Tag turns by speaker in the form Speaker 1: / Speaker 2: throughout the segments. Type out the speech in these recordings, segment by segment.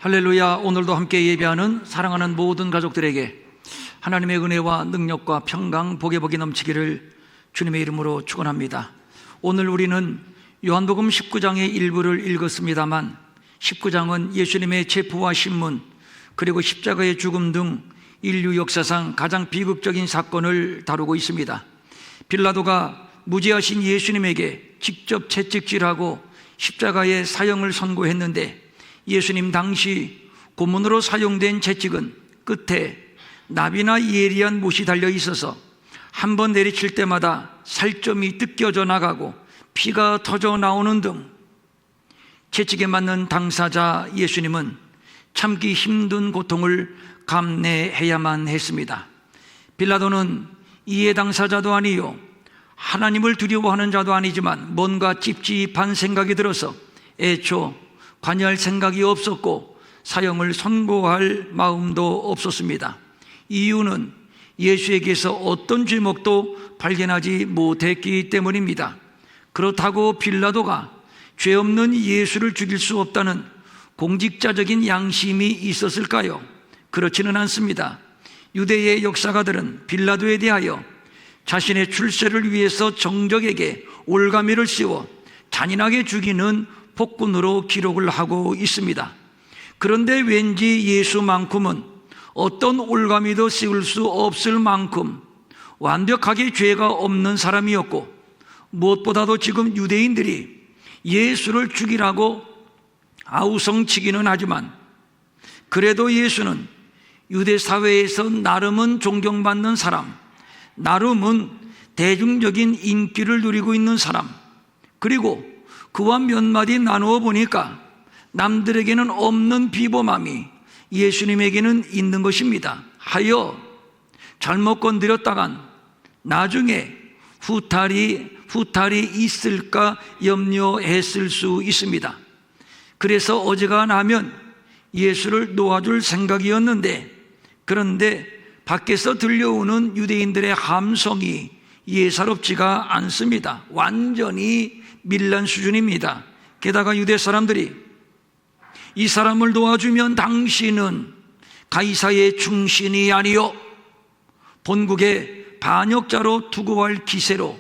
Speaker 1: 할렐루야. 오늘도 함께 예배하는 사랑하는 모든 가족들에게 하나님의 은혜와 능력과 평강, 복의 복이 넘치기를 주님의 이름으로 축원합니다. 오늘 우리는 요한복음 19장의 일부를 읽었습니다만 19장은 예수님의 체포와 신문 그리고 십자가의 죽음 등 인류 역사상 가장 비극적인 사건을 다루고 있습니다. 빌라도가 무죄하신 예수님에게 직접 채찍질하고 십자가의 사형을 선고했는데 예수님 당시 고문으로 사용된 채찍은 끝에 나비나 예리한 못이 달려 있어서 한 번 내리칠 때마다 살점이 뜯겨져 나가고 피가 터져 나오는 등 채찍에 맞는 당사자 예수님은 참기 힘든 고통을 감내해야만 했습니다. 빌라도는 이해 당사자도 아니요 하나님을 두려워하는 자도 아니지만 뭔가 찝찝한 생각이 들어서 애초 관여할 생각이 없었고 사형을 선고할 마음도 없었습니다. 이유는 예수에게서 어떤 죄목도 발견하지 못했기 때문입니다. 그렇다고 빌라도가 죄 없는 예수를 죽일 수 없다는 공직자적인 양심이 있었을까요? 그렇지는 않습니다. 유대의 역사가들은 빌라도에 대하여 자신의 출세를 위해서 정적에게 올가미를 씌워 잔인하게 죽이는 폭군으로 기록을 하고 있습니다. 그런데 왠지 예수만큼은 어떤 올가미도 씌울 수 없을 만큼 완벽하게 죄가 없는 사람이었고 무엇보다도 지금 유대인들이 예수를 죽이라고 아우성치기는 하지만 그래도 예수는 유대 사회에서 나름은 존경받는 사람, 나름은 대중적인 인기를 누리고 있는 사람, 그리고 그와 몇 마디 나누어 보니까 남들에게는 없는 비범함이 예수님에게는 있는 것입니다. 하여 잘못 건드렸다간 나중에 후탈이 있을까 염려했을 수 있습니다. 그래서 어지간하면 예수를 놓아줄 생각이었는데 그런데 밖에서 들려오는 유대인들의 함성이 예사롭지가 않습니다. 완전히 밀란 수준입니다. 게다가 유대 사람들이 이 사람을 도와주면 당신은 가이사의 충신이 아니요 본국의 반역자로 투고할 기세로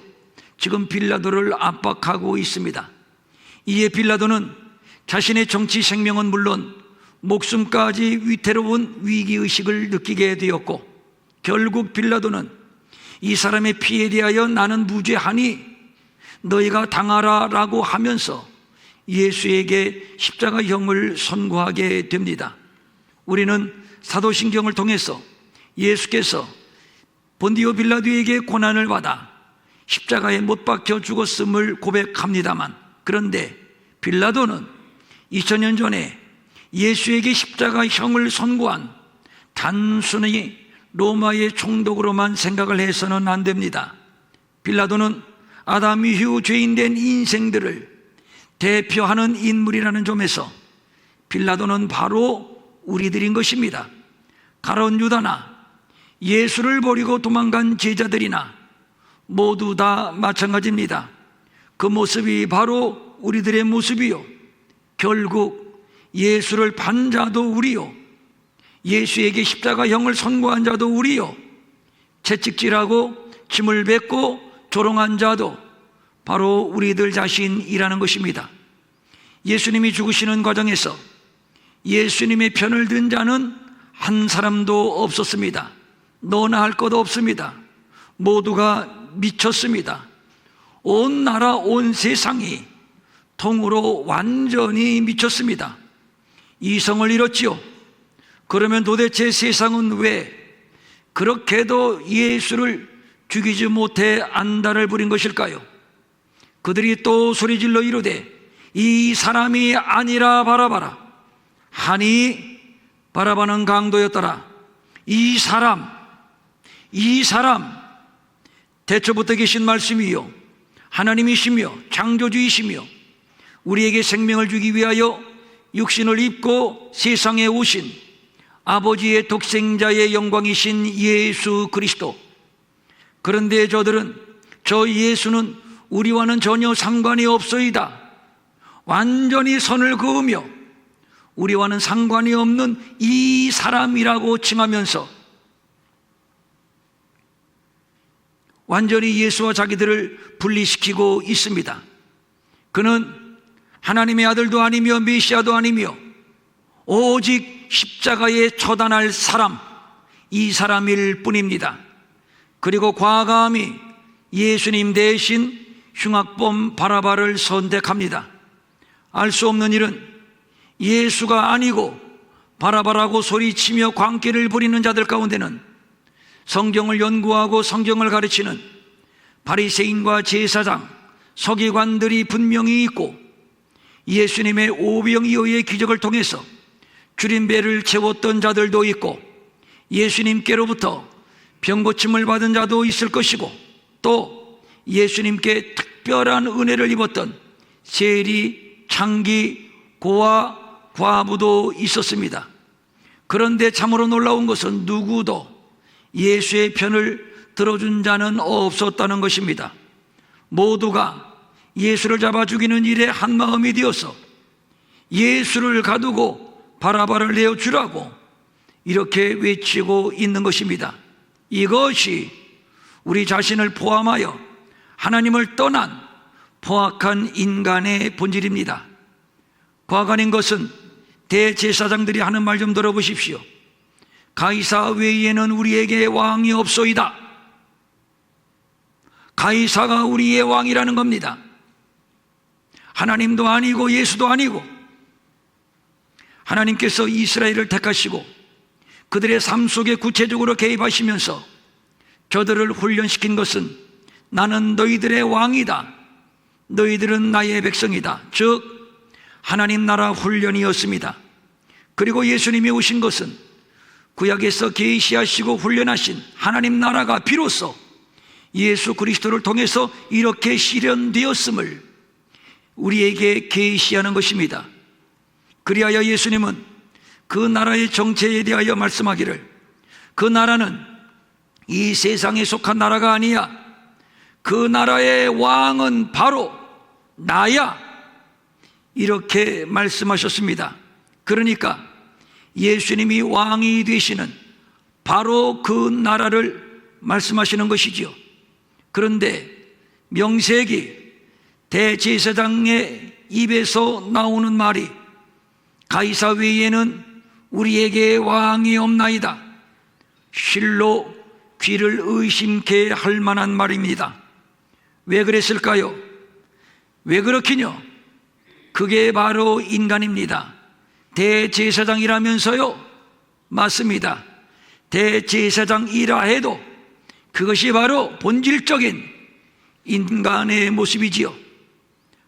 Speaker 1: 지금 빌라도를 압박하고 있습니다. 이에 빌라도는 자신의 정치 생명은 물론 목숨까지 위태로운 위기의식을 느끼게 되었고 결국 빌라도는 이 사람의 피에 대하여 나는 무죄하니 너희가 당하라 라고 하면서 예수에게 십자가형을 선고하게 됩니다. 우리는 사도신경을 통해서 예수께서 본디오 빌라도에게 고난을 받아 십자가에 못 박혀 죽었음을 고백합니다만 그런데 빌라도는 2000년 전에 예수에게 십자가형을 선고한 단순히 로마의 총독으로만 생각을 해서는 안 됩니다. 빌라도는 아담 이후 죄인된 인생들을 대표하는 인물이라는 점에서 빌라도는 바로 우리들인 것입니다. 가룟 유다나 예수를 버리고 도망간 제자들이나 모두 다 마찬가지입니다. 그 모습이 바로 우리들의 모습이요 결국 예수를 반 자도 우리요 예수에게 십자가형을 선고한 자도 우리요 채찍질하고 침을 뱉고 조롱한 자도 바로 우리들 자신이라는 것입니다. 예수님이 죽으시는 과정에서 예수님의 편을 든 자는 한 사람도 없었습니다. 너나 할 것 없습니다. 모두가 미쳤습니다. 온 나라 온 세상이 통으로 완전히 미쳤습니다. 이성을 잃었지요. 그러면 도대체 세상은 왜 그렇게도 예수를 죽이지 못해 안달을 부린 것일까요? 그들이 또 소리질러 이르되 이 사람이 아니라 바라바라 하니 바라바는 강도였더라. 이 사람 대초부터 계신 말씀이요 하나님이시며 창조주이시며 우리에게 생명을 주기 위하여 육신을 입고 세상에 오신 아버지의 독생자의 영광이신 예수 그리스도. 그런데 저들은 저 예수는 우리와는 전혀 상관이 없소이다 완전히 선을 그으며 우리와는 상관이 없는 이 사람이라고 칭하면서 완전히 예수와 자기들을 분리시키고 있습니다. 그는 하나님의 아들도 아니며 메시아도 아니며 오직 십자가에 처단할 사람, 이 사람일 뿐입니다. 그리고 과감히 예수님 대신 흉악범 바라바를 선택합니다. 알 수 없는 일은 예수가 아니고 바라바라고 소리치며 광기를 부리는 자들 가운데는 성경을 연구하고 성경을 가르치는 바리새인과 제사장, 서기관들이 분명히 있고 예수님의 오병이어의 기적을 통해서 줄인 배를 채웠던 자들도 있고 예수님께로부터 병고침을 받은 자도 있을 것이고 또 예수님께 특별한 은혜를 입었던 세리, 창기, 고아, 과부도 있었습니다. 그런데 참으로 놀라운 것은 누구도 예수의 편을 들어준 자는 없었다는 것입니다. 모두가 예수를 잡아 죽이는 일에 한마음이 되어서 예수를 가두고 바라바를 내어주라고 이렇게 외치고 있는 것입니다. 이것이 우리 자신을 포함하여 하나님을 떠난 포악한 인간의 본질입니다. 과간인 것은 대제사장들이 하는 말 좀 들어보십시오. 가이사 외에는 우리에게 왕이 없소이다. 가이사가 우리의 왕이라는 겁니다. 하나님도 아니고 예수도 아니고 하나님께서 이스라엘을 택하시고 그들의 삶 속에 구체적으로 개입하시면서 저들을 훈련시킨 것은 나는 너희들의 왕이다, 너희들은 나의 백성이다, 즉 하나님 나라 훈련이었습니다. 그리고 예수님이 오신 것은 구약에서 계시하시고 훈련하신 하나님 나라가 비로소 예수 그리스도를 통해서 이렇게 실현되었음을 우리에게 계시하는 것입니다. 그리하여 예수님은 그 나라의 정체에 대하여 말씀하기를 그 나라는 이 세상에 속한 나라가 아니야, 그 나라의 왕은 바로 나야, 이렇게 말씀하셨습니다. 그러니까 예수님이 왕이 되시는 바로 그 나라를 말씀하시는 것이지요. 그런데 명세기 대제사장의 입에서 나오는 말이 가이사 외에는 우리에게 왕이 없나이다, 실로 귀를 의심케 할 만한 말입니다. 왜 그랬을까요? 왜 그렇기뇨? 그게 바로 인간입니다. 대제사장이라면서요? 맞습니다. 대제사장이라 해도 그것이 바로 본질적인 인간의 모습이지요.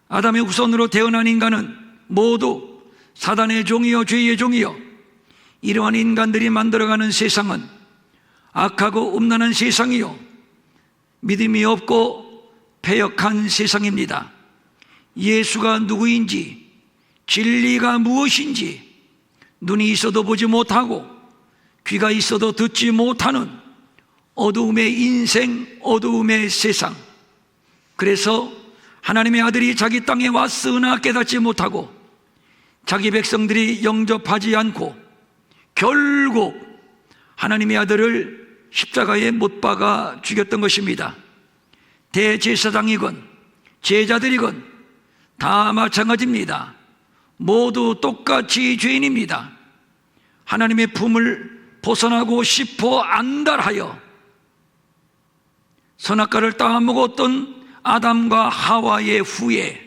Speaker 1: 아담의 후손으로 태어난 인간은 모두 사단의 종이요 죄의 종이요, 이러한 인간들이 만들어가는 세상은 악하고 음란한 세상이요 믿음이 없고 패역한 세상입니다. 예수가 누구인지, 진리가 무엇인지 눈이 있어도 보지 못하고 귀가 있어도 듣지 못하는 어두움의 인생, 어두움의 세상. 그래서 하나님의 아들이 자기 땅에 왔으나 깨닫지 못하고 자기 백성들이 영접하지 않고 결국 하나님의 아들을 십자가에 못 박아 죽였던 것입니다. 대제사장이건 제자들이건 다 마찬가지입니다. 모두 똑같이 죄인입니다. 하나님의 품을 벗어나고 싶어 안달하여 선악과를 따먹었던 아담과 하와의 후예,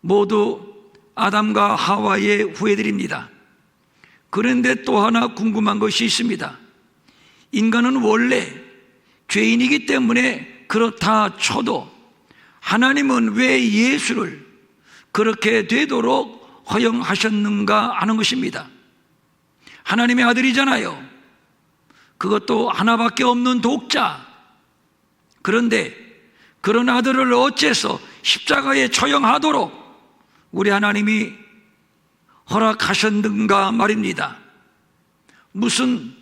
Speaker 1: 모두 아담과 하와의 후예들입니다. 그런데 또 하나 궁금한 것이 있습니다. 인간은 원래 죄인이기 때문에 그렇다 쳐도 하나님은 왜 예수를 그렇게 되도록 허용하셨는가 하는 것입니다. 하나님의 아들이잖아요. 그것도 하나밖에 없는 독자. 그런데 그런 아들을 어째서 십자가에 처형하도록 우리 하나님이 허락하셨는가 말입니다. 무슨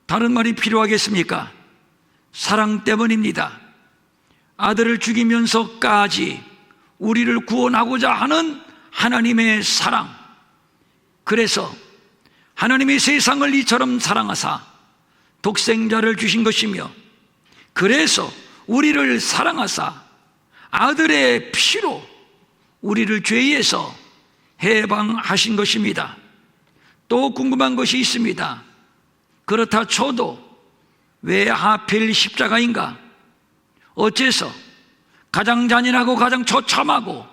Speaker 1: 다른 말이 필요하겠습니까? 사랑 때문입니다. 아들을 죽이면서까지 우리를 구원하고자 하는 하나님의 사랑, 그래서 하나님이 세상을 이처럼 사랑하사 독생자를 주신 것이며, 그래서 우리를 사랑하사 아들의 피로 우리를 죄에서 해방하신 것입니다. 또 궁금한 것이 있습니다. 그렇다 쳐도 왜 하필 십자가인가? 어째서 가장 잔인하고 가장 처참하고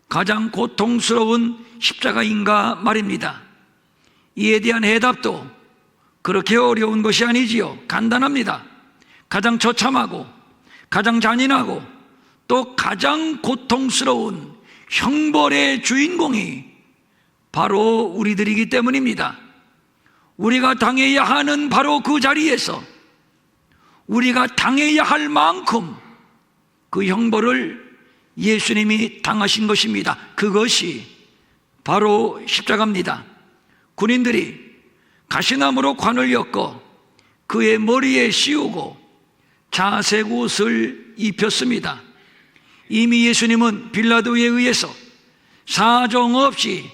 Speaker 1: 가장 고통스러운 십자가인가 말입니다. 이에 대한 해답도 그렇게 어려운 것이 아니지요. 간단합니다. 가장 처참하고 가장 잔인하고 또 가장 고통스러운 형벌의 주인공이 바로 우리들이기 때문입니다. 우리가 당해야 하는 바로 그 자리에서 우리가 당해야 할 만큼 그 형벌을 예수님이 당하신 것입니다. 그것이 바로 십자가입니다. 군인들이 가시나무로 관을 엮어 그의 머리에 씌우고 자색옷을 입혔습니다. 이미 예수님은 빌라도에 의해서 사정없이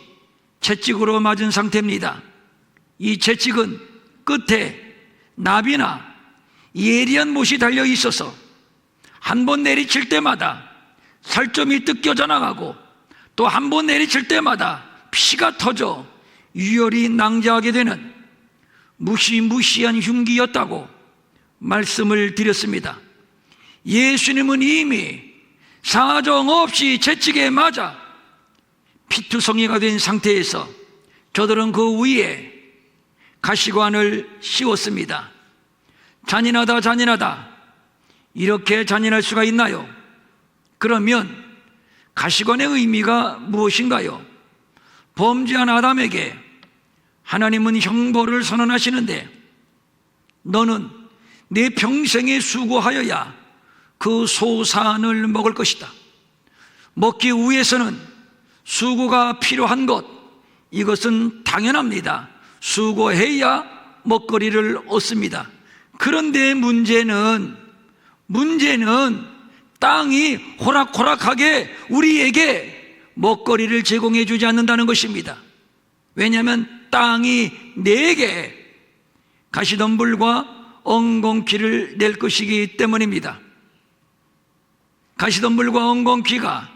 Speaker 1: 채찍으로 맞은 상태입니다. 이 채찍은 끝에 나비나 예리한 못이 달려 있어서 한 번 내리칠 때마다 살점이 뜯겨져 나가고 또 한 번 내리칠 때마다 피가 터져 유혈이 낭자하게 되는 무시무시한 흉기였다고 말씀을 드렸습니다. 예수님은 이미 사정없이 채찍에 맞아 피투성이가 된 상태에서 저들은 그 위에 가시관을 씌웠습니다. 잔인하다, 잔인하다. 이렇게 잔인할 수가 있나요? 그러면 가시관의 의미가 무엇인가요? 범죄한 아담에게 하나님은 형벌을 선언하시는데, 너는 내 평생에 수고하여야 그 소산을 먹을 것이다. 먹기 위해서는 수고가 필요한 것, 이것은 당연합니다. 수고해야 먹거리를 얻습니다. 그런데 문제는 땅이 호락호락하게 우리에게 먹거리를 제공해 주지 않는다는 것입니다. 왜냐하면 땅이 내게 가시덤불과 엉겅퀴를 낼 것이기 때문입니다. 가시덤불과 엉겅퀴가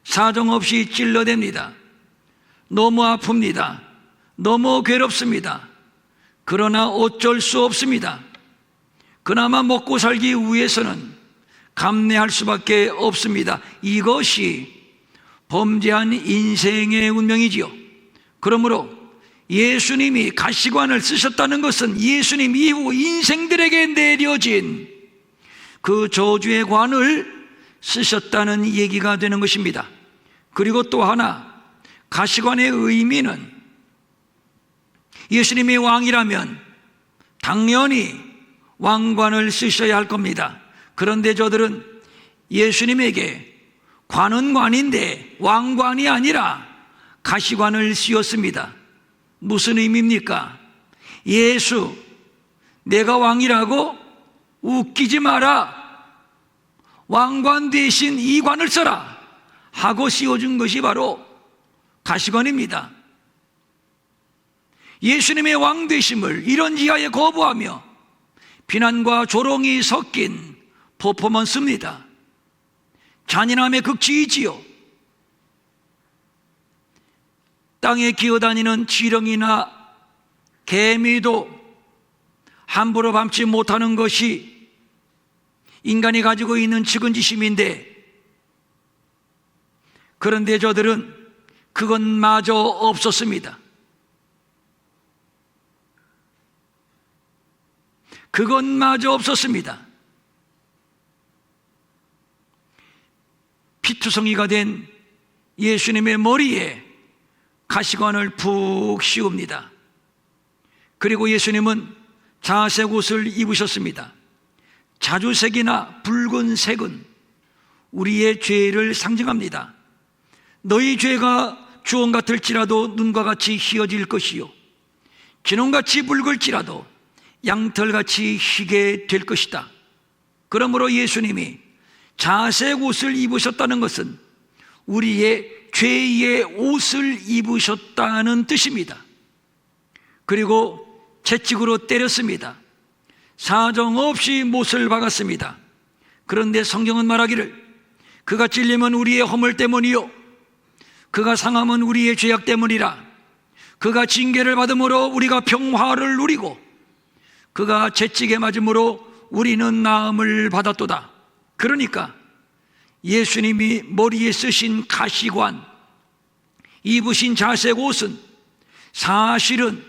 Speaker 1: 사정없이 찔러댑니다. 너무 아픕니다. 너무 괴롭습니다. 그러나 어쩔 수 없습니다. 그나마 먹고 살기 위해서는 감내할 수밖에 없습니다. 이것이 범죄한 인생의 운명이지요. 그러므로 예수님이 가시관을 쓰셨다는 것은 예수님 이후 인생들에게 내려진 그 저주의 관을 쓰셨다는 얘기가 되는 것입니다. 그리고 또 하나, 가시관의 의미는 예수님이 왕이라면 당연히 왕관을 쓰셔야 할 겁니다. 그런데 저들은 예수님에게 관은 관인데 왕관이 아니라 가시관을 씌웠습니다. 무슨 의미입니까? 예수, 내가 왕이라고? 웃기지 마라. 왕관 대신 이 관을 써라 하고 씌워준 것이 바로 가시관입니다. 예수님의 왕되심을 이런 지하에 거부하며 비난과 조롱이 섞인 퍼포먼스입니다. 잔인함의 극치이지요. 땅에 기어다니는 지렁이나 개미도 함부로 밟지 못하는 것이 인간이 가지고 있는 측은지심인데, 그런데 저들은 그것마저 없었습니다. 그것마저 없었습니다. 피투성이가 된 예수님의 머리에 가시관을 푹 씌웁니다. 그리고 예수님은 자색 옷을 입으셨습니다. 자주색이나 붉은색은 우리의 죄를 상징합니다. 너희 죄가 주홍 같을지라도 눈과 같이 희어질 것이요 기농같이 붉을지라도 양털같이 희게 될 것이다. 그러므로 예수님이 자색 옷을 입으셨다는 것은 우리의 죄의 옷을 입으셨다는 뜻입니다. 그리고 채찍으로 때렸습니다. 사정없이 못을 박았습니다. 그런데 성경은 말하기를 그가 찔림은 우리의 허물 때문이요 그가 상함은 우리의 죄악 때문이라. 그가 징계를 받음으로 우리가 평화를 누리고 그가 채찍에 맞음으로 우리는 나음을 받았도다. 그러니까 예수님이 머리에 쓰신 가시관, 입으신 자색 옷은 사실은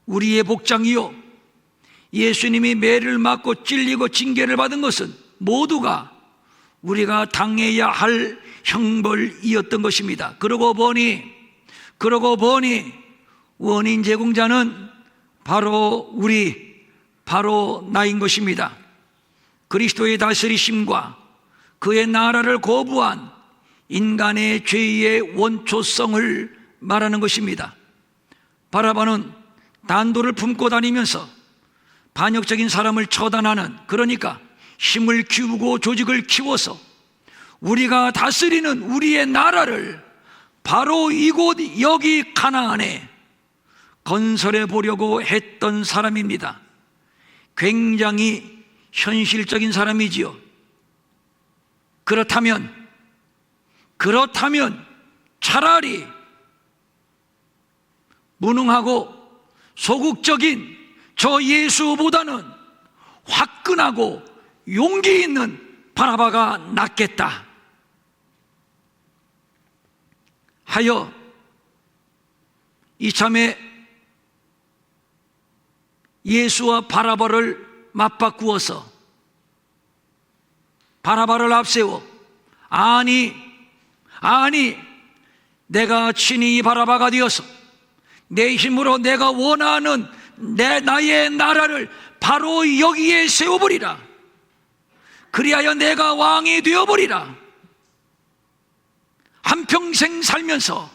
Speaker 1: 우리의 복장이요 예수님이 매를 맞고 찔리고 징계를 받은 것은 모두가 우리가 당해야 할 형벌이었던 것입니다. 그러고 보니 원인 제공자는 바로 나인 것입니다. 그리스도의 다스리심과 그의 나라를 거부한 인간의 죄의 원초성을 말하는 것입니다. 바라바는 단도를 품고 다니면서 반역적인 사람을 처단하는, 그러니까 힘을 키우고 조직을 키워서 우리가 다스리는 우리의 나라를 바로 이곳 여기 가나안에 건설해 보려고 했던 사람입니다. 굉장히 현실적인 사람이지요. 그렇다면 차라리 무능하고 소극적인 저 예수보다는 화끈하고 용기 있는 바라바가 낫겠다 하여 이참에 예수와 바라바를 맞바꾸어서 바라바를 앞세워 아니 내가 친히 바라바가 되어서 내 힘으로 내가 원하는 나의 나라를 바로 여기에 세워버리라. 그리하여 내가 왕이 되어버리라. 한평생 살면서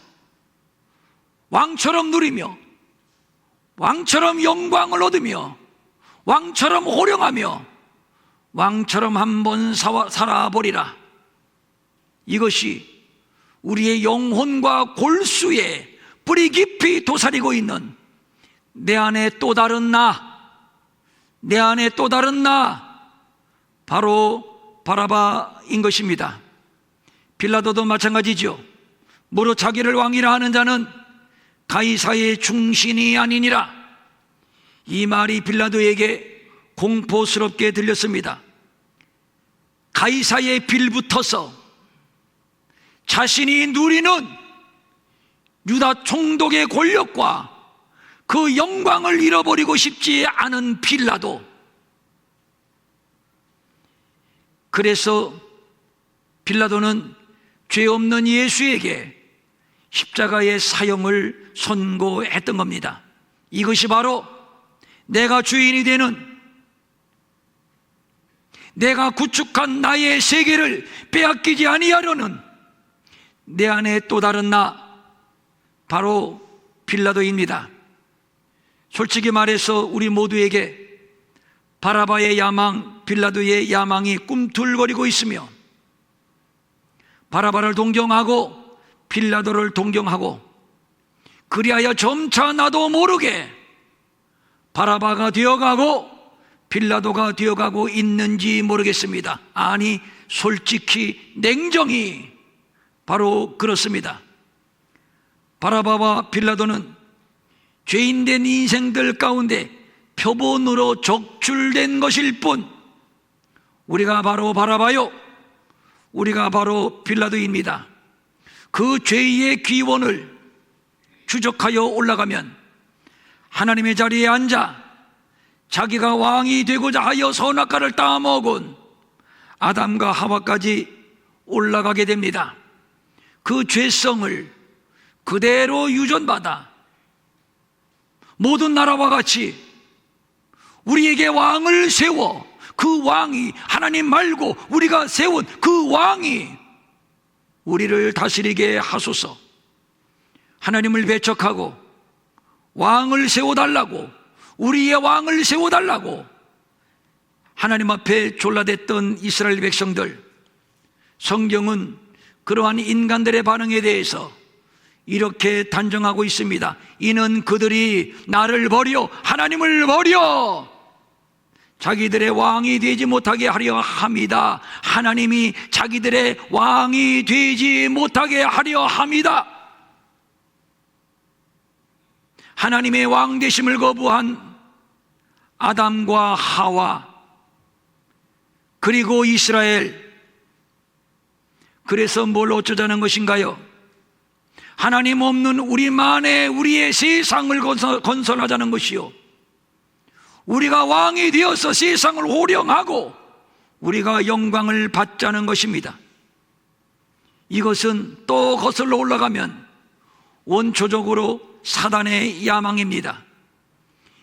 Speaker 1: 왕처럼 누리며 왕처럼 영광을 얻으며 왕처럼 호령하며 왕처럼 한번 살아버리라. 이것이 우리의 영혼과 골수에 뿌리 깊이 도사리고 있는 내 안에 또 다른 나, 바로 바라바인 것입니다. 빌라도도 마찬가지죠. 무릇 자기를 왕이라 하는 자는 가이사의 충신이 아니니라. 이 말이 빌라도에게 공포스럽게 들렸습니다. 가이사의 빌붙어서 자신이 누리는 유다 총독의 권력과 그 영광을 잃어버리고 싶지 않은 빌라도, 그래서 빌라도는 죄 없는 예수에게 십자가의 사형을 선고했던 겁니다. 이것이 바로 내가 주인이 되는, 내가 구축한 나의 세계를 빼앗기지 아니하려는 내 안에 또 다른 나, 바로 빌라도입니다. 솔직히 말해서 우리 모두에게 바라바의 야망, 빌라도의 야망이 꿈틀거리고 있으며 바라바를 동경하고 빌라도를 동경하고, 그리하여 점차 나도 모르게 바라바가 되어가고 빌라도가 되어가고 있는지 모르겠습니다. 아니, 솔직히 냉정히 바로 그렇습니다. 바라바와 빌라도는 죄인된 인생들 가운데 표본으로 적출된 것일 뿐, 우리가 바로 바라바요, 우리가 바로 빌라도입니다. 그 죄의 기원을 추적하여 올라가면 하나님의 자리에 앉아 자기가 왕이 되고자 하여 선악과를 따먹은 아담과 하와까지 올라가게 됩니다. 그 죄성을 그대로 유전받아 모든 나라와 같이 우리에게 왕을 세워, 그 왕이 하나님 말고 우리가 세운 그 왕이 우리를 다스리게 하소서. 하나님을 배척하고 왕을 세워달라고, 우리의 왕을 세워달라고 하나님 앞에 졸라댔던 이스라엘 백성들, 성경은 그러한 인간들의 반응에 대해서 이렇게 단정하고 있습니다. 이는 그들이 나를 버려 하나님을 버려 자기들의 왕이 되지 못하게 하려 함이다. 하나님이 자기들의 왕이 되지 못하게 하려 함이다. 하나님의 왕 되심을 거부한 아담과 하와, 그리고 이스라엘, 그래서 뭘 어쩌자는 것인가요? 하나님 없는 우리만의 우리의 세상을 건설하자는 것이요, 우리가 왕이 되어서 세상을 호령하고 우리가 영광을 받자는 것입니다. 이것은 또 거슬러 올라가면 원초적으로 사단의 야망입니다.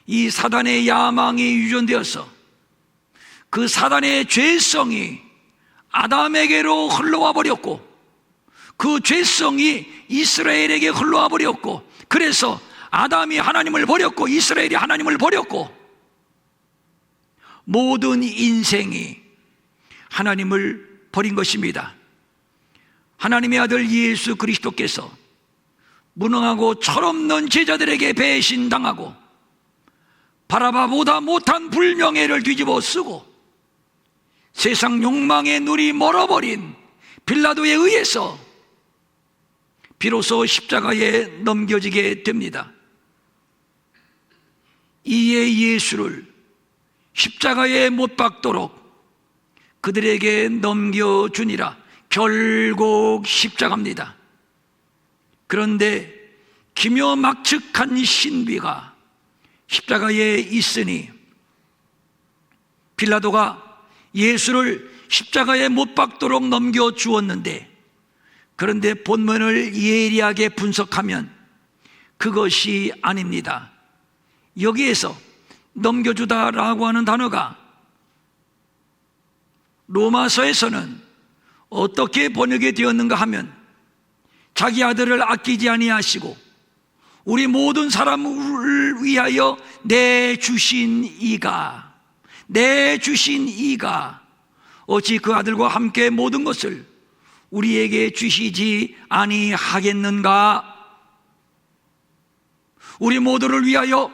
Speaker 1: 이 사단의 야망이 유전되어서 그 사단의 죄성이 아담에게로 흘러와 버렸고, 그 죄성이 이스라엘에게 흘러와 버렸고, 그래서 아담이 하나님을 버렸고 이스라엘이 하나님을 버렸고, 모든 인생이 하나님을 버린 것입니다. 하나님의 아들 예수 그리스도께서 무능하고 철없는 제자들에게 배신당하고 바라바보다 못한 불명예를 뒤집어 쓰고 세상 욕망의 눈이 멀어버린 빌라도에 의해서 비로소 십자가에 넘겨지게 됩니다. 이에 예수를 십자가에 못 박도록 그들에게 넘겨주니라. 결국 십자가입니다. 그런데 기묘 막측한 신비가 십자가에 있으니 빌라도가 예수를 십자가에 못 박도록 넘겨주었는데, 그런데 본문을 예리하게 분석하면 그것이 아닙니다. 여기에서 넘겨주다라고 하는 단어가 로마서에서는 어떻게 번역이 되었는가 하면, 자기 아들을 아끼지 아니하시고 우리 모든 사람을 위하여 내주신 이가 어찌 그 아들과 함께 모든 것을 우리에게 주시지 아니하겠는가? 우리 모두를 위하여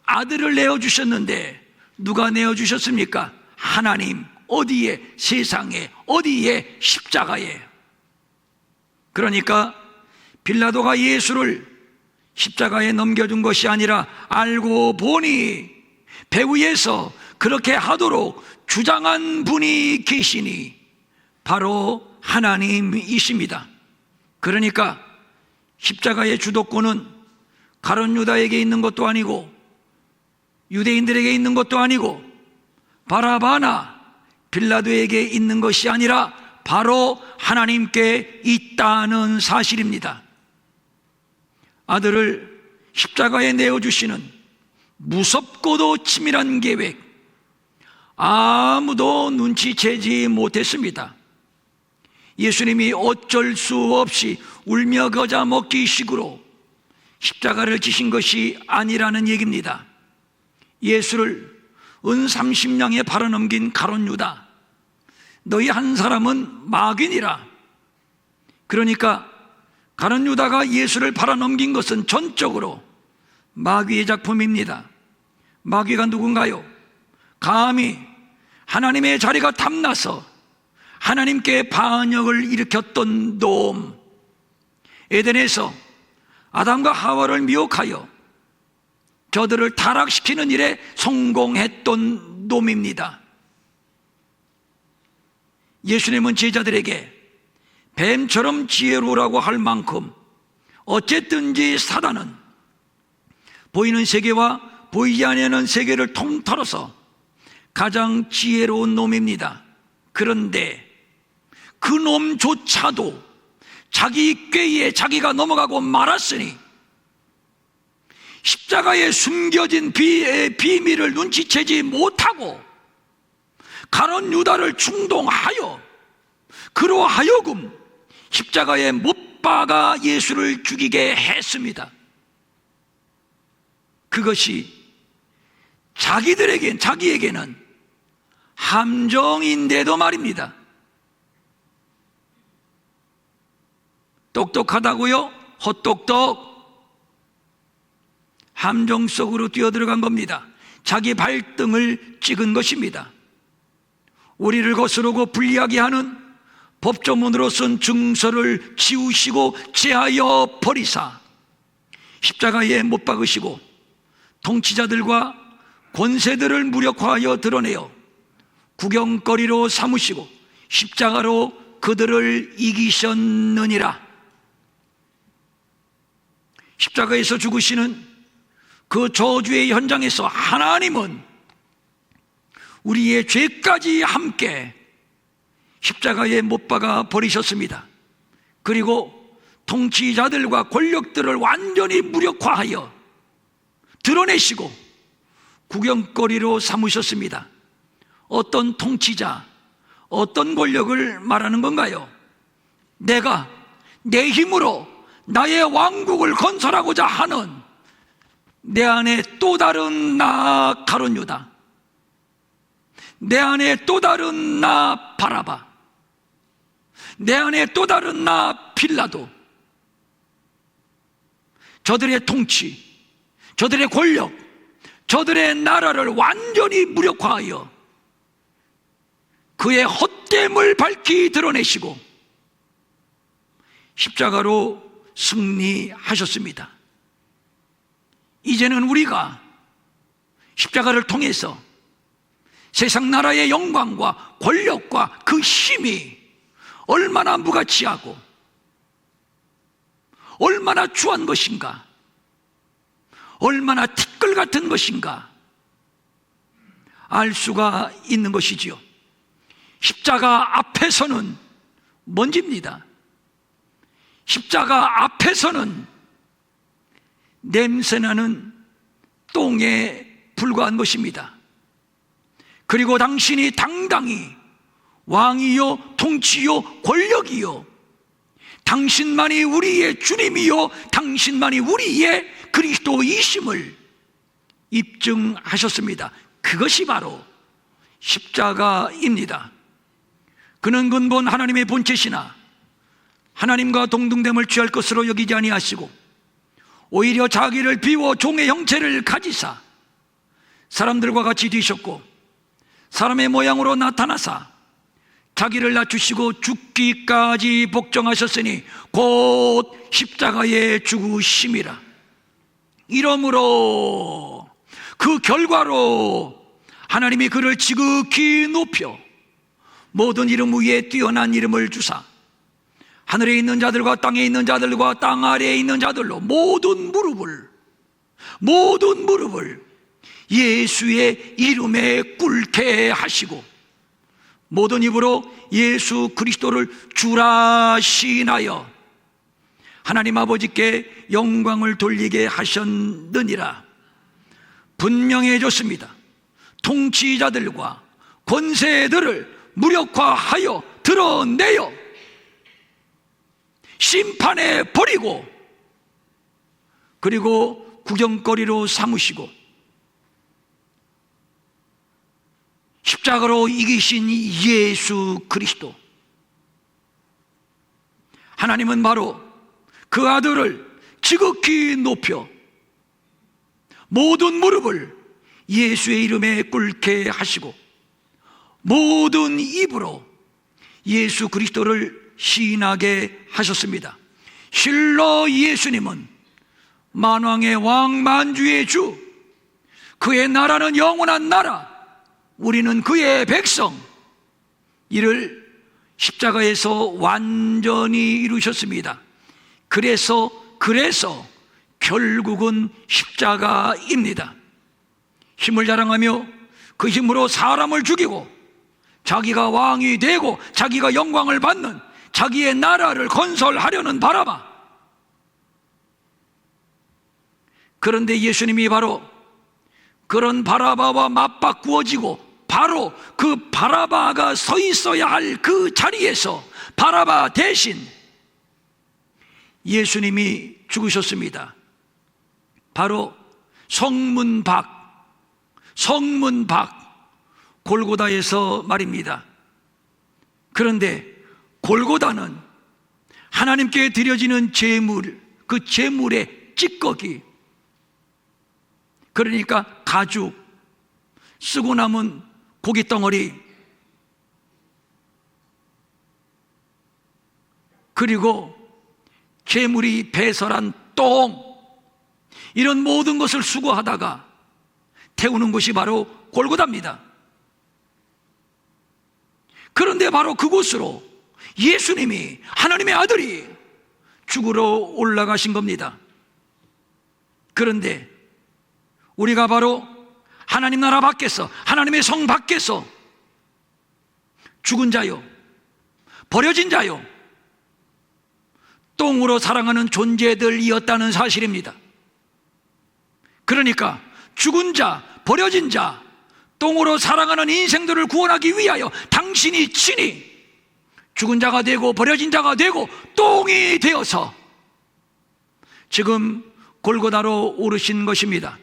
Speaker 1: 아들을 내어주셨는데 누가 내어주셨습니까? 하나님. 어디에? 세상에. 어디에? 십자가에. 그러니까 빌라도가 예수를 십자가에 넘겨준 것이 아니라 알고 보니 배 위에서 그렇게 하도록 주장한 분이 계시니 바로 하나님이십니다. 그러니까 십자가의 주도권은 가룟 유다에게 있는 것도 아니고 유대인들에게 있는 것도 아니고 바라바나 빌라도에게 있는 것이 아니라 바로 하나님께 있다는 사실입니다. 아들을 십자가에 내어주시는 무섭고도 치밀한 계획, 아무도 눈치채지 못했습니다. 예수님이 어쩔 수 없이 울며 겨자 먹기 식으로 십자가를 지신 것이 아니라는 얘기입니다. 예수를 은 30냥에 팔아넘긴 가룟 유다, 너희 한 사람은 마귀니라. 그러니까 가룟 유다가 예수를 팔아넘긴 것은 전적으로 마귀의 작품입니다. 마귀가 누군가요? 감히 하나님의 자리가 탐나서 하나님께 반역을 일으켰던 놈, 에덴에서 아담과 하와를 미혹하여 저들을 타락시키는 일에 성공했던 놈입니다. 예수님은 제자들에게 뱀처럼 지혜로우라고 할 만큼 어쨌든지 사단은 보이는 세계와 보이지 않는 세계를 통틀어서 가장 지혜로운 놈입니다. 그런데 그 놈조차도 자기 꾀에 자기가 넘어가고 말았으니 십자가에 숨겨진 비밀을 눈치채지 못하고 가룟 유다를 충동하여 그로 하여금 십자가에 못 박아 예수를 죽이게 했습니다. 그것이 자기에게는 함정인데도 말입니다. 똑똑하다고요? 헛똑똑. 함정 속으로 뛰어들어간 겁니다. 자기 발등을 찍은 것입니다. 우리를 거스르고 불리하게 하는 법조문으로 쓴 증서를 지우시고 제하여 버리사 십자가에 못 박으시고 통치자들과 권세들을 무력화하여 드러내어 구경거리로 삼으시고 십자가로 그들을 이기셨느니라. 십자가에서 죽으시는 그 저주의 현장에서 하나님은 우리의 죄까지 함께 십자가에 못 박아 버리셨습니다. 그리고 통치자들과 권력들을 완전히 무력화하여 드러내시고 구경거리로 삼으셨습니다. 어떤 통치자, 어떤 권력을 말하는 건가요? 내가 내 힘으로 나의 왕국을 건설하고자 하는 내 안에 또 다른 나 가룟 유다, 내 안에 또 다른 나 바라바, 내 안에 또 다른 나 빌라도, 저들의 통치, 저들의 권력, 저들의 나라를 완전히 무력화하여 그의 헛됨을 밝히 드러내시고 십자가로 승리하셨습니다. 이제는 우리가 십자가를 통해서 세상 나라의 영광과 권력과 그 힘이 얼마나 무가치하고 얼마나 추한 것인가, 얼마나 티끌 같은 것인가 알 수가 있는 것이지요. 십자가 앞에서는 먼지입니다. 십자가 앞에서는 냄새나는 똥에 불과한 것입니다. 그리고 당신이 당당히 왕이요 통치요 권력이요, 당신만이 우리의 주님이요 당신만이 우리의 그리스도이심을 입증하셨습니다. 그것이 바로 십자가입니다. 그는 근본 하나님의 본체시나 하나님과 동등됨을 취할 것으로 여기지 아니하시고 오히려 자기를 비워 종의 형체를 가지사 사람들과 같이 되셨고 사람의 모양으로 나타나사 자기를 낮추시고 죽기까지 복종하셨으니 곧 십자가에 죽으심이라. 이러므로 그 결과로 하나님이 그를 지극히 높여 모든 이름 위에 뛰어난 이름을 주사 하늘에 있는 자들과 땅에 있는 자들과 땅 아래에 있는 자들로 모든 무릎을 예수의 이름에 꿇게 하시고 모든 입으로 예수 그리스도를 주라 시인하여 하나님 아버지께 영광을 돌리게 하셨느니라. 분명해졌습니다. 통치자들과 권세들을 무력화하여 드러내어 심판해 버리고 그리고 구경거리로 삼으시고 십자가로 이기신 예수 그리스도, 하나님은 바로 그 아들을 지극히 높여 모든 무릎을 예수의 이름에 꿇게 하시고 모든 입으로 예수 그리스도를 시인하게 하셨습니다. 실로 예수님은 만왕의 왕 만주의 주, 그의 나라는 영원한 나라, 우리는 그의 백성, 이를 십자가에서 완전히 이루셨습니다. 그래서 결국은 십자가입니다. 힘을 자랑하며 그 힘으로 사람을 죽이고 자기가 왕이 되고 자기가 영광을 받는 자기의 나라를 건설하려는 바라바. 그런데 예수님이 바로 그런 바라바와 맞바꾸어지고 바로 그 바라바가 서 있어야 할 그 자리에서 바라바 대신 예수님이 죽으셨습니다. 바로 성문 밖 골고다에서 말입니다. 그런데 골고다는 하나님께 드려지는 제물, 그 제물의 찌꺼기, 그러니까 가죽, 쓰고 남은 고기 덩어리, 그리고 제물이 배설한 똥, 이런 모든 것을 수거하다가 태우는 곳이 바로 골고다입니다. 그런데 바로 그곳으로 예수님이, 하나님의 아들이 죽으러 올라가신 겁니다. 그런데 우리가 바로 하나님 나라 밖에서, 하나님의 성 밖에서 죽은 자요, 버려진 자요, 똥으로 사랑하는 존재들이었다는 사실입니다. 그러니까 죽은 자, 버려진 자, 똥으로 사랑하는 인생들을 구원하기 위하여 당신이 친히 죽은 자가 되고 버려진 자가 되고 똥이 되어서 지금 골고다로 오르신 것입니다.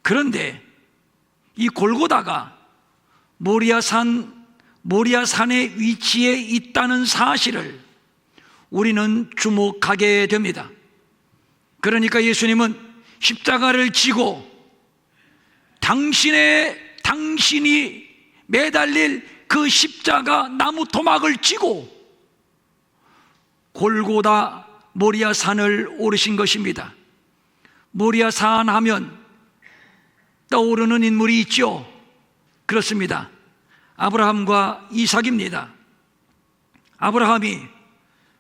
Speaker 1: 그런데 이 골고다가 모리아산의 위치에 있다는 사실을 우리는 주목하게 됩니다. 그러니까 예수님은 십자가를 지고 당신이 매달릴 그 십자가 나무 토막을 지고 골고다 모리아산을 오르신 것입니다. 모리아산 하면 떠오르는 인물이 있죠. 그렇습니다. 아브라함과 이삭입니다. 아브라함이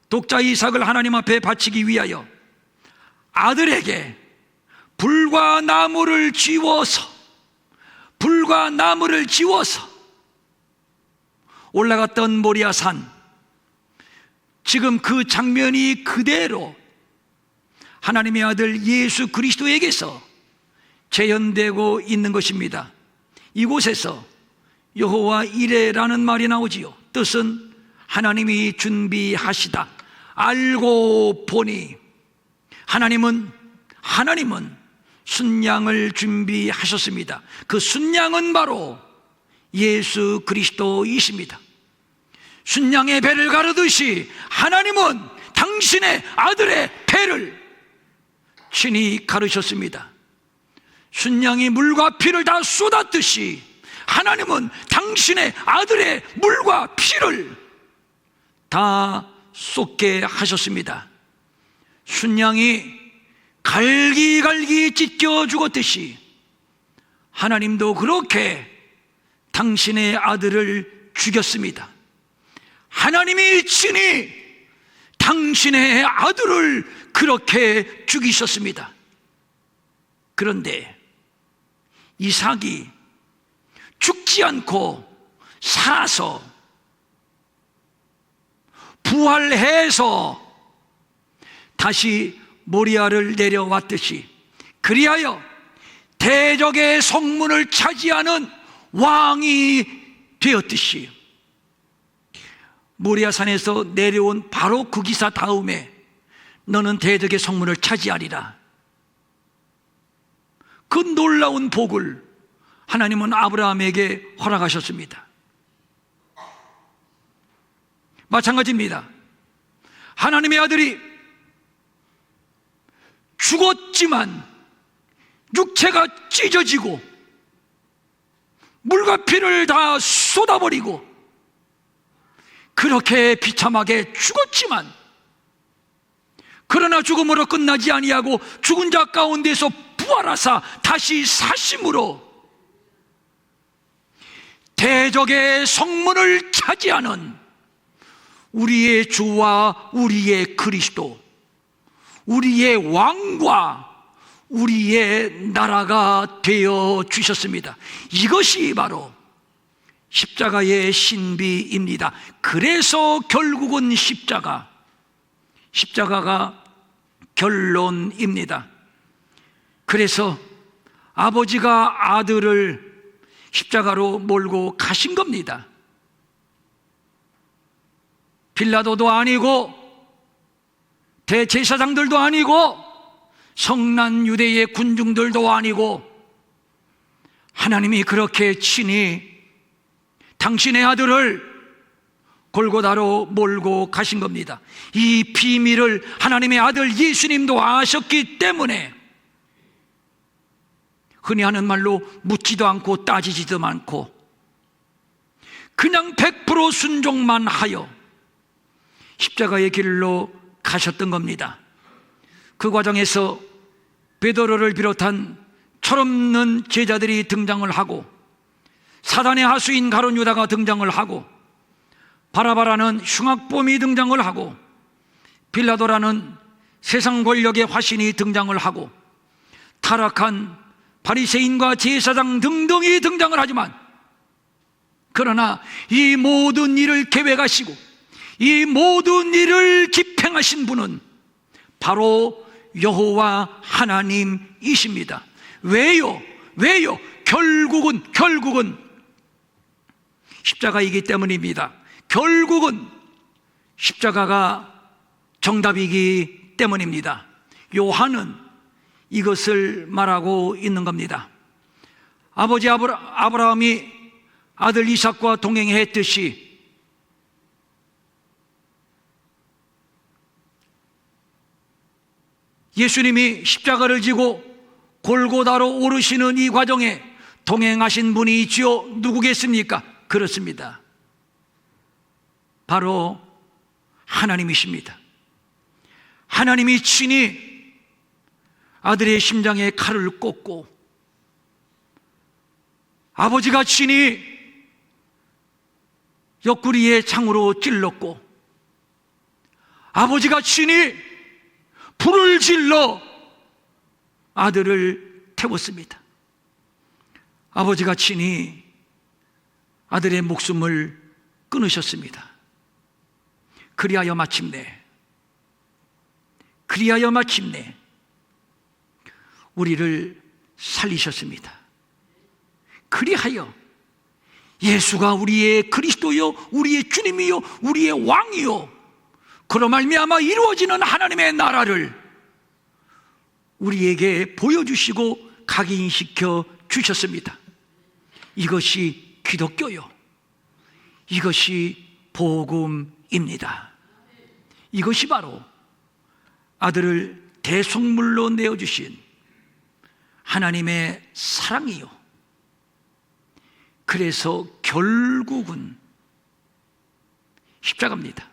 Speaker 1: 독자 이삭을 하나님 앞에 바치기 위하여 아들에게 불과 나무를 지워서 올라갔던 모리아산, 지금 그 장면이 그대로 하나님의 아들 예수 그리스도에게서 재현되고 있는 것입니다. 이곳에서 여호와 이레라는 말이 나오지요. 뜻은 하나님이 준비하시다. 알고 보니 하나님은 순양을 준비하셨습니다. 그 순양은 바로 예수 그리스도이십니다. 순양의 배를 가르듯이 하나님은 당신의 아들의 배를 친히 가르셨습니다. 순양이 물과 피를 다 쏟았듯이 하나님은 당신의 아들의 물과 피를 다 쏟게 하셨습니다. 순양이 갈기갈기 찢겨 죽었듯이 하나님도 그렇게 당신의 아들을 죽였습니다. 하나님이 친히 당신의 아들을 그렇게 죽이셨습니다. 그런데 이삭이 죽지 않고 살아서 부활해서 다시 모리아를 내려왔듯이, 그리하여 대적의 성문을 차지하는 왕이 되었듯이, 모리아산에서 내려온 바로 그 기사 다음에 너는 대적의 성문을 차지하리라, 그 놀라운 복을 하나님은 아브라함에게 허락하셨습니다. 마찬가지입니다. 하나님의 아들이 죽었지만 육체가 찢어지고 물과 피를 다 쏟아버리고 그렇게 비참하게 죽었지만, 그러나 죽음으로 끝나지 아니하고 죽은 자 가운데서 부활하사 다시 사심으로 대적의 성문을 차지하는 우리의 주와 우리의 그리스도, 우리의 왕과 우리의 나라가 되어 주셨습니다. 이것이 바로 십자가의 신비입니다. 그래서 결국은 십자가가 결론입니다. 그래서 아버지가 아들을 십자가로 몰고 가신 겁니다. 빌라도도 아니고 대제사장들도 아니고 성난 유대의 군중들도 아니고 하나님이 그렇게 친히 당신의 아들을 골고다로 몰고 가신 겁니다. 이 비밀을 하나님의 아들 예수님도 아셨기 때문에 흔히 하는 말로 묻지도 않고 따지지도 않고 그냥 100% 순종만 하여 십자가의 길로 가셨던 겁니다. 그 과정에서 베드로를 비롯한 철없는 제자들이 등장을 하고, 사단의 하수인 가룟 유다가 등장을 하고, 바라바라는 흉악범이 등장을 하고, 빌라도라는 세상 권력의 화신이 등장을 하고, 타락한 바리새인과 제사장 등등이 등장을 하지만, 그러나 이 모든 일을 계획하시고 이 모든 일을 집행하신 분은 바로 여호와 하나님이십니다. 왜요? 결국은 십자가이기 때문입니다. 결국은 십자가가 정답이기 때문입니다. 요한은 이것을 말하고 있는 겁니다. 아버지 아브라함이 아들 이삭과 동행했듯이 예수님이 십자가를 지고 골고다로 오르시는 이 과정에 동행하신 분이 있지요. 누구겠습니까? 그렇습니다. 바로 하나님이십니다. 하나님이 친히 아들의 심장에 칼을 꽂고, 아버지가 친히 옆구리에 창으로 찔렀고, 아버지가 친히 불을 질러 아들을 태웠습니다. 아버지가 친히 아들의 목숨을 끊으셨습니다. 그리하여 마침내 우리를 살리셨습니다. 그리하여 예수가 우리의 그리스도요, 우리의 주님이요, 우리의 왕이요, 그로 말미암아 이루어지는 하나님의 나라를 우리에게 보여주시고 각인시켜 주셨습니다. 이것이 기독교요, 이것이 복음입니다. 이것이 바로 아들을 대속물로 내어주신 하나님의 사랑이요, 그래서 결국은 십자가입니다.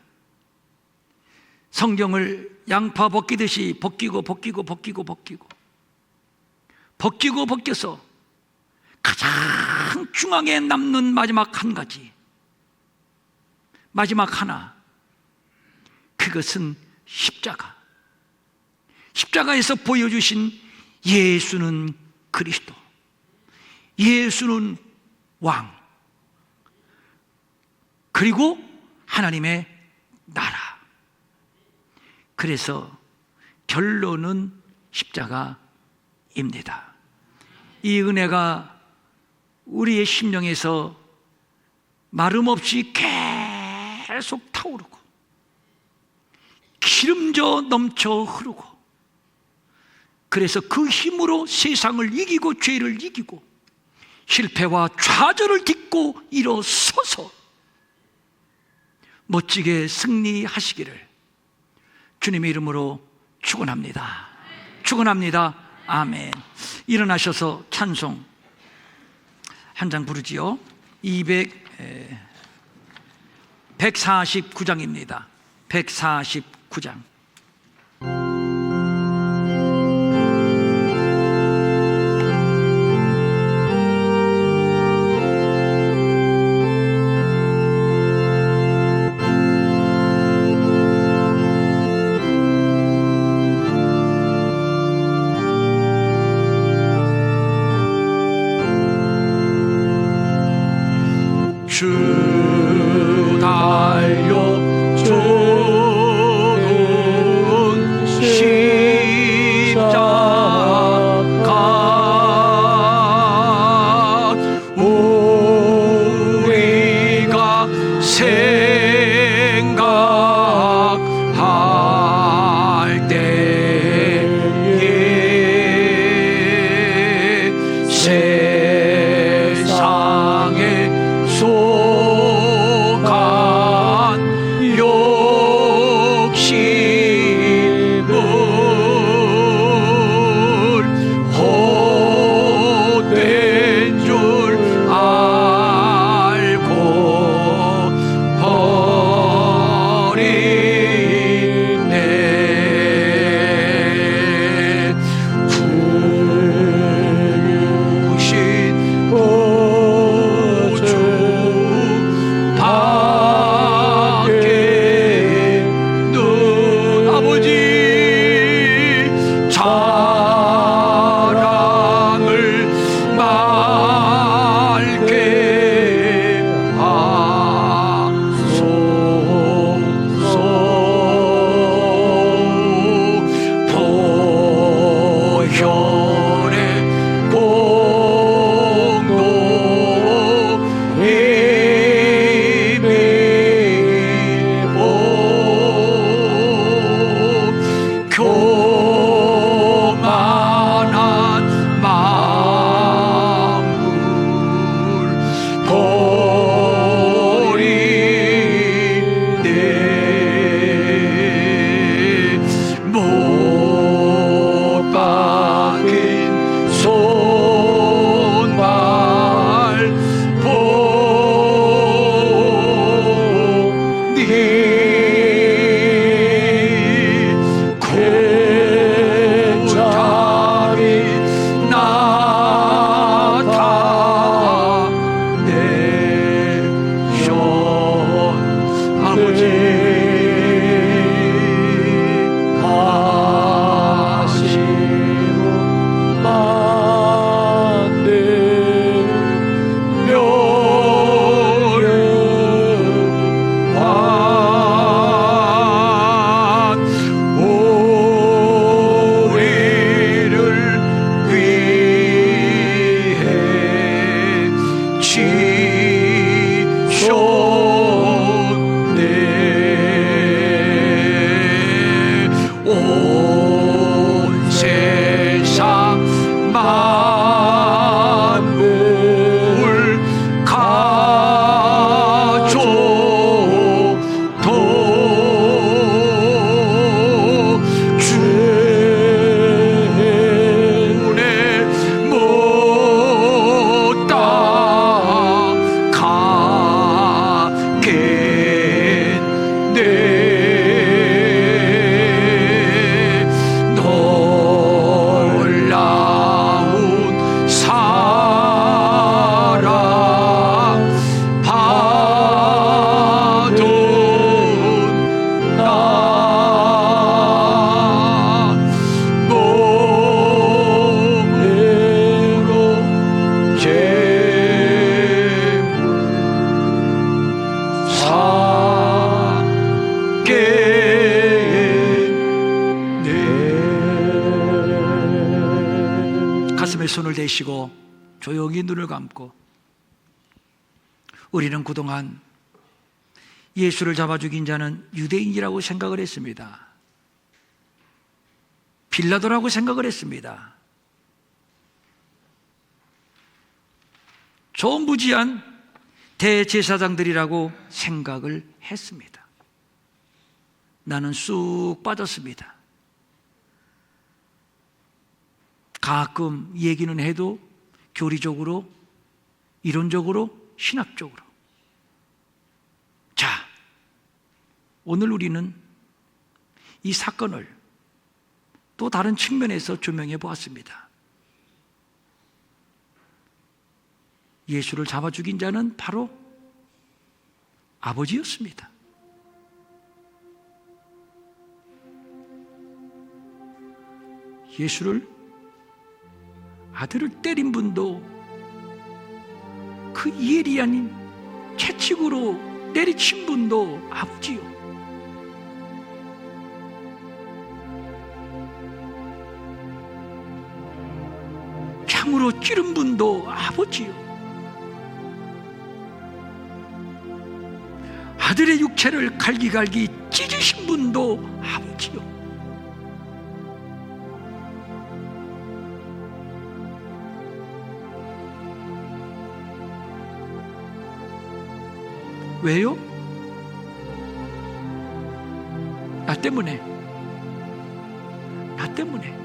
Speaker 1: 성경을 양파 벗기듯이 벗겨서 가장 중앙에 남는 마지막 한 가지, 마지막 하나, 그것은 십자가에서 보여주신 예수는 그리스도, 예수는 왕, 그리고 하나님의 나라. 그래서 결론은 십자가입니다. 이 은혜가 우리의 심령에서 마름 없이 계속 타오르고 기름져 넘쳐 흐르고, 그래서 그 힘으로 세상을 이기고 죄를 이기고 실패와 좌절을 딛고 일어서서 멋지게 승리하시기를 주님의 이름으로 축원합니다. 아멘. 일어나셔서 찬송 한 장 부르지요. 149장입니다. 149장. 주 달려 주도 가슴에 손을 대시고 조용히 눈을 감고, 우리는 그동안 예수를 잡아 죽인 자는 유대인이라고 생각을 했습니다. 빌라도라고 생각을 했습니다. 조무지한 대제사장들이라고 생각을 했습니다. 나는 쑥 빠졌습니다. 가끔 얘기는 해도 교리적으로, 이론적으로, 신학적으로. 자, 오늘 우리는 이 사건을 또 다른 측면에서 조명해 보았습니다. 예수를 잡아 죽인 자는 바로 아버지였습니다. 예수를, 아들을 때린 분도 그 예리한 채찍으로 내리친 분도 아버지요. 창으로 찌른 분도 아버지요. 아들의 육체를 갈기갈기 찢으신 분도 아버지요. 왜요? 나 때문에. 나 때문에.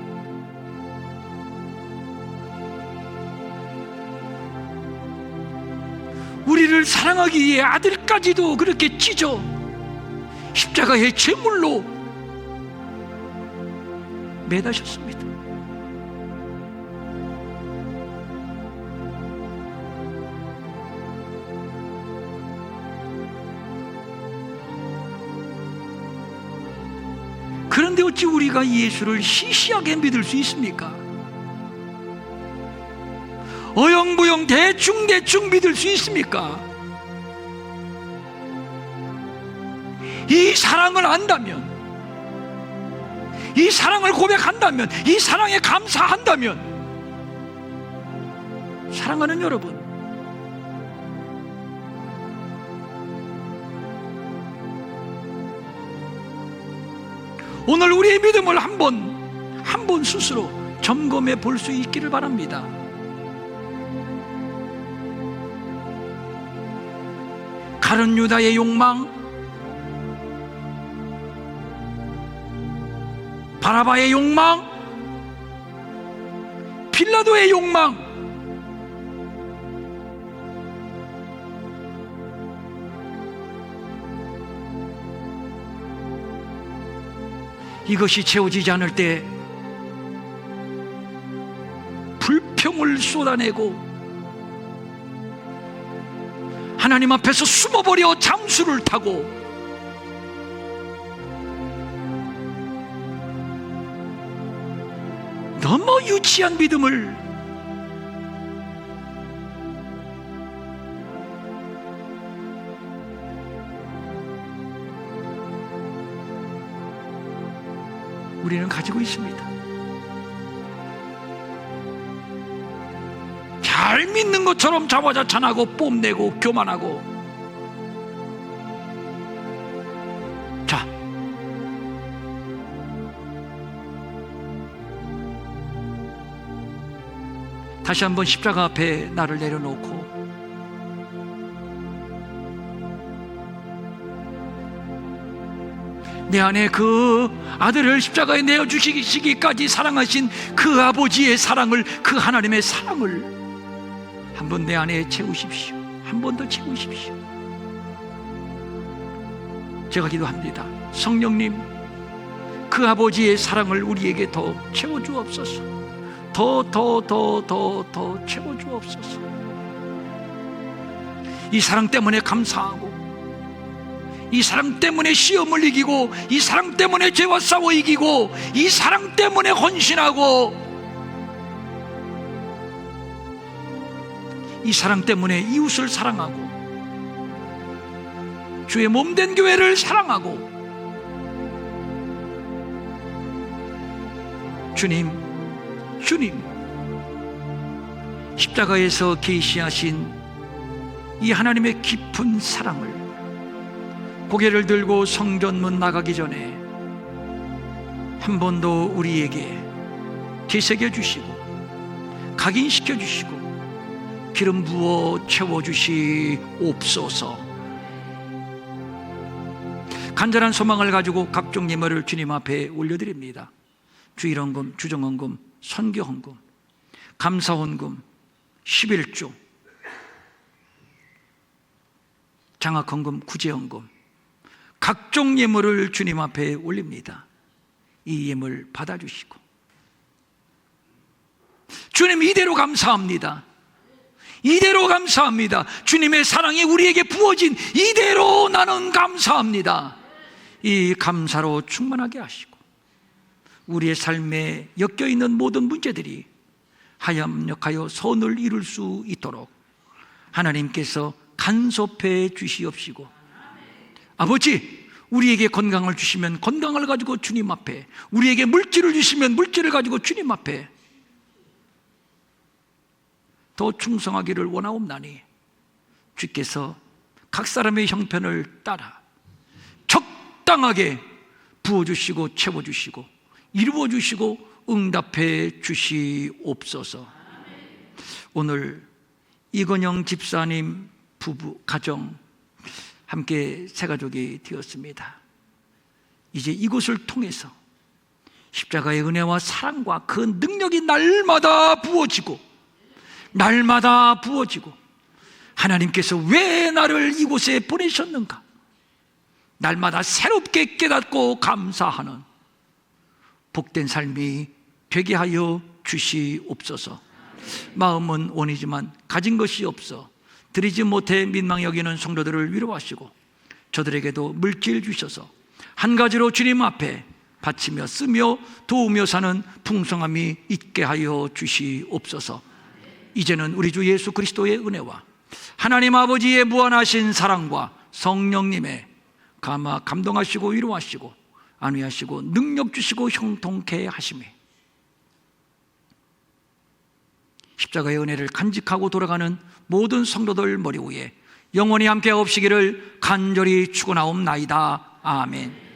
Speaker 1: 우리를 사랑하기 위해 아들까지도 그렇게 찢어 십자가의 제물로 매다셨습니다. 그런데 어찌 우리가 예수를 시시하게 믿을 수 있습니까? 어영부영 대충대충 믿을 수 있습니까? 이 사랑을 안다면, 이 사랑을 고백한다면, 이 사랑에 감사한다면, 사랑하는 여러분, 오늘 우리의 믿음을 한 번 스스로 점검해 볼 수 있기를 바랍니다. 가룟 유다의 욕망, 바라바의 욕망, 빌라도의 욕망, 이것이 채워지지 않을 때 불평을 쏟아내고 하나님 앞에서 숨어버려 잠수를 타고 너무 유치한 믿음을 우리는 가지고 있습니다. 잘 믿는 것처럼 자화자찬하고 뽐내고 교만하고. 자, 다시 한번 십자가 앞에 나를 내려놓고 내 안에 그 아들을 십자가에 내어주시기까지 사랑하신 그 아버지의 사랑을, 그 하나님의 사랑을 한번 내 안에 채우십시오. 한 번 더 채우십시오. 제가 기도합니다. 성령님, 그 아버지의 사랑을 우리에게 더 채워주옵소서. 더 채워주옵소서. 이 사랑 때문에 감사하고, 이 사랑 때문에 시험을 이기고, 이 사랑 때문에 죄와 싸워 이기고, 이 사랑 때문에 헌신하고, 이 사랑 때문에 이웃을 사랑하고, 주의 몸된 교회를 사랑하고, 주님 십자가에서 계시하신 이 하나님의 깊은 사랑을 고개를 들고 성전문 나가기 전에 한 번 더 우리에게 되새겨 주시고 각인시켜 주시고 기름 부어 채워 주시옵소서. 간절한 소망을 가지고 각종 예물을 주님 앞에 올려드립니다. 주일헌금, 주정헌금, 선교헌금, 감사헌금, 11조, 장학헌금, 구제헌금, 각종 예물을 주님 앞에 올립니다. 이 예물 받아주시고 주님, 이대로 감사합니다. 이대로 감사합니다. 주님의 사랑이 우리에게 부어진 이대로 나는 감사합니다. 이 감사로 충만하게 하시고 우리의 삶에 엮여있는 모든 문제들이 합력하여 선을 이룰 수 있도록 하나님께서 간섭해 주시옵시고, 아버지, 우리에게 건강을 주시면 건강을 가지고 주님 앞에, 우리에게 물질을 주시면 물질을 가지고 주님 앞에 더 충성하기를 원하옵나니 주께서 각 사람의 형편을 따라 적당하게 부어주시고 채워주시고 이루어주시고 응답해 주시옵소서. 오늘 이건영 집사님 부부 가정 함께 새 가족이 되었습니다. 이제 이곳을 통해서 십자가의 은혜와 사랑과 그 능력이 날마다 부어지고 날마다 부어지고, 하나님께서 왜 나를 이곳에 보내셨는가 날마다 새롭게 깨닫고 감사하는 복된 삶이 되게 하여 주시옵소서. 마음은 원이지만 가진 것이 없어 드리지 못해 민망히 여기는 성도들을 위로하시고 저들에게도 물질 주셔서 한 가지로 주님 앞에 바치며 쓰며 도우며 사는 풍성함이 있게 하여 주시옵소서. 이제는 우리 주 예수 그리스도의 은혜와 하나님 아버지의 무한하신 사랑과 성령님의 감동하시고 위로하시고 안위하시고 능력 주시고 형통케 하심이 십자가의 은혜를 간직하고 돌아가는 모든 성도들 머리 위에 영원히 함께 없으기를 간절히 축원하옵나이다. 아멘.